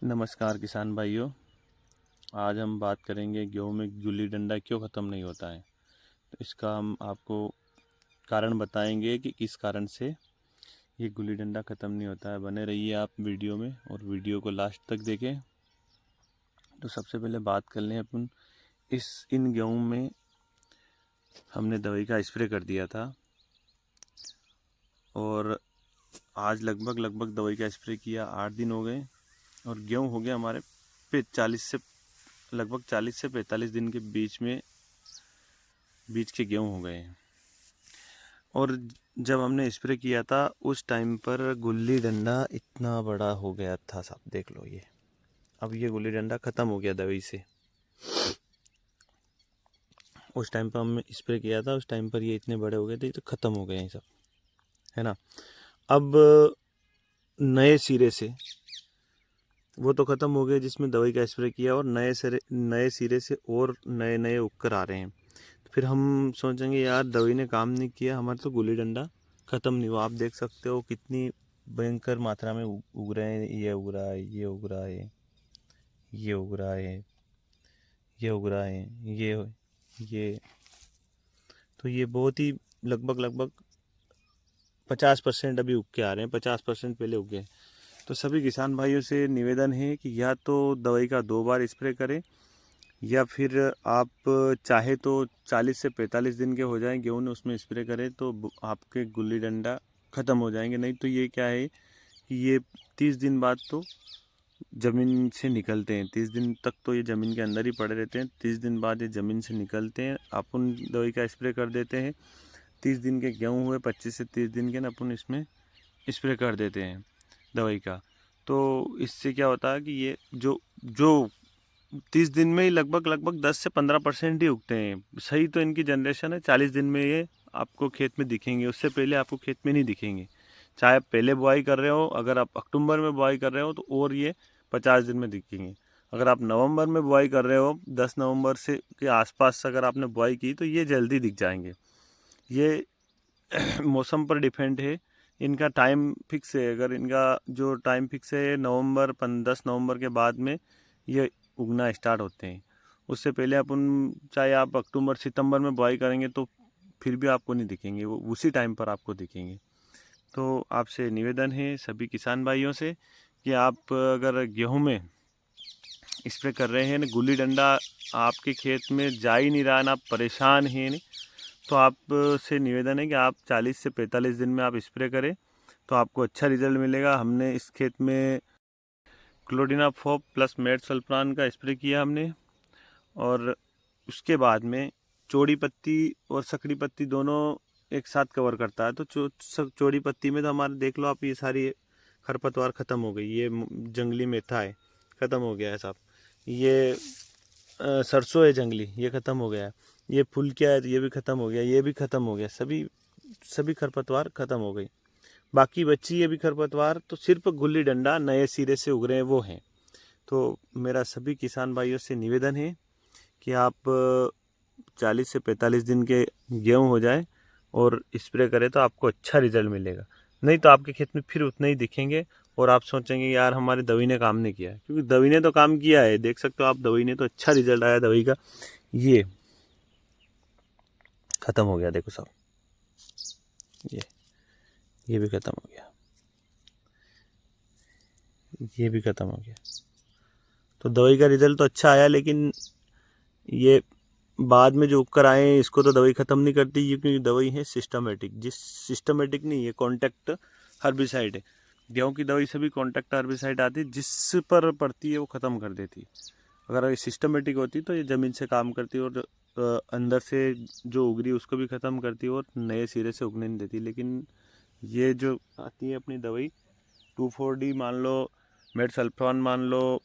नमस्कार किसान भाइयों। आज हम बात करेंगे गेहूं में गुल्ली डंडा क्यों ख़त्म नहीं होता है। तो इसका हम आपको कारण बताएंगे कि किस कारण से ये गुल्ली डंडा ख़त्म नहीं होता है। बने रहिए आप वीडियो में और वीडियो को लास्ट तक देखें। तो सबसे पहले बात कर लें अपन इन गेहूं में हमने दवाई का स्प्रे कर दिया था और आज लगभग दवाई का स्प्रे किया 8 दिन हो गए और गेहूं हो गया हमारे पे 40 से 45 दिन के बीच के गेहूं हो गए हैं। और जब हमने स्प्रे किया था उस टाइम पर गुल्ली डंडा इतना बड़ा हो गया था, साहब देख लो ये। अब ये गुल्ली डंडा ख़त्म हो गया दवाई से। उस टाइम पर हमने स्प्रे किया था, उस टाइम पर ये इतने बड़े हो गए थे, तो ख़त्म हो गए हैं सब, है ना। अब नए सिरे से वो तो ख़त्म हो गए जिसमें दवाई का स्प्रे किया, और नए सिरे से और नए नए उगकर आ रहे हैं। तो फिर हम सोचेंगे यार दवाई ने काम नहीं किया, हमारा तो गुल्ली डंडा ख़त्म नहीं हुआ। आप देख सकते हो कितनी भयंकर मात्रा में उग रहे हैं। ये उग रहा है, ये उग रहा है, ये उग रहा है, ये उग रहा है, ये तो ये बहुत ही लगभग 50% अभी उग के आ रहे हैं, 50% पहले उगे। तो सभी किसान भाइयों से निवेदन है कि या तो दवाई का 2 बार स्प्रे करें, या फिर आप चाहे तो 40 से 45 दिन के हो जाएं गेहूँ ने, उसमें स्प्रे करें तो आपके गुल्ली डंडा ख़त्म हो जाएंगे। नहीं तो ये क्या है कि ये 30 दिन बाद तो ज़मीन से निकलते हैं। 30 दिन तक तो ये ज़मीन के अंदर ही पड़े रहते हैं। 30 दिन बाद ये ज़मीन से निकलते हैं, अपन दवाई का स्प्रे कर देते हैं। 30 दिन के गेहूँ हुए, 25 से 30 दिन के ना अपन इसमें स्प्रे कर देते हैं दवाई का। तो इससे क्या होता है कि ये जो जो 30 दिन में ही लगभग 10 से 15% ही उगते हैं। सही तो इनकी जनरेशन है 40 दिन में ये आपको खेत में दिखेंगे, उससे पहले आपको खेत में नहीं दिखेंगे। चाहे आप पहले बुआई कर रहे हो, अगर आप अक्टूबर में बुआई कर रहे हो तो और ये 50 दिन में दिखेंगे। अगर आप नवंबर में बुआई कर रहे हो, 10 नवंबर से के आसपास अगर आपने बुआई की तो ये जल्दी दिख जाएंगे। ये मौसम पर डिपेंड है। इनका टाइम फिक्स है, अगर इनका जो टाइम फिक्स है नवंबर 10 नवंबर के बाद में ये उगना स्टार्ट होते हैं। उससे पहले अपन चाहे आप अक्टूबर सितंबर में बुआई करेंगे तो फिर भी आपको नहीं दिखेंगे, वो उसी टाइम पर आपको दिखेंगे। तो आपसे निवेदन है सभी किसान भाइयों से कि आप अगर गेहूं में स्प्रे कर रहे हैं, गुल्ली डंडा आपके खेत में जा ही नहीं रहा, ना आप परेशान हैं, तो आप से निवेदन है कि आप 40 से 45 दिन में आप स्प्रे करें तो आपको अच्छा रिजल्ट मिलेगा। हमने इस खेत में क्लोडिनाफॉप प्लस मेटसल्फान का स्प्रे किया हमने, और उसके बाद में चौड़ी पत्ती और सकड़ी पत्ती दोनों एक साथ कवर करता है। तो चौड़ी पत्ती में तो हमारे देख लो आप, ये सारी खरपतवार ख़त्म हो गई। ये जंगली मेथा है, ख़त्म हो गया है साहब। ये सरसों है जंगली, ये ख़त्म हो गया है। ये फूल क्या है, ये भी ख़त्म हो गया, ये भी ख़त्म हो गया। सभी खरपतवार ख़त्म हो गई। बाकी बची ये भी खरपतवार, तो सिर्फ गुल्ली डंडा नए सिरे से उग रहे हैं, वो हैं। तो मेरा सभी किसान भाइयों से निवेदन है कि आप 40 से 45 दिन के गेहूँ हो जाए और स्प्रे करें तो आपको अच्छा रिजल्ट मिलेगा। नहीं तो आपके खेत में फिर उतने ही दिखेंगे और आप सोचेंगे यार हमारी दवाई ने काम नहीं किया है, क्योंकि दवाई ने तो काम किया है। देख सकते हो आप, दवाई ने तो अच्छा रिजल्ट आया दवाई का। ये ख़त्म हो गया, देखो साहब, ये भी ख़त्म हो गया, ये भी ख़त्म हो गया। तो दवाई का रिजल्ट तो अच्छा आया, लेकिन ये बाद में जो उपकर आए हैं इसको तो दवाई ख़त्म नहीं करती, क्योंकि दवाई है सिस्टमेटिक। सिस्टमेटिक नहीं, ये कॉन्टैक्ट हर्बिसाइड है। गेहूँ की दवाई से भी कॉन्टैक्ट हर्बिसाइड आती है, जिस पर पड़ती है वो ख़त्म कर देती। अगर ये सिस्टमेटिक होती तो ये ज़मीन से काम करती और अंदर से जो उग रही उसको भी ख़त्म करती और नए सिरे से उगने नहीं देती। लेकिन ये जो आती है अपनी दवाई 2,4-D मान लो, मेटसल्फान मान लो,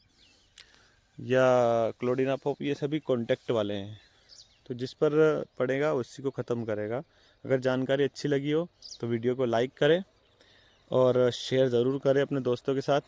या क्लोडिनाफॉप, ये सभी कॉन्टैक्ट वाले हैं। तो जिस पर पड़ेगा उसी को ख़त्म करेगा। अगर जानकारी अच्छी लगी हो तो वीडियो को लाइक करें और शेयर ज़रूर करें अपने दोस्तों के साथ।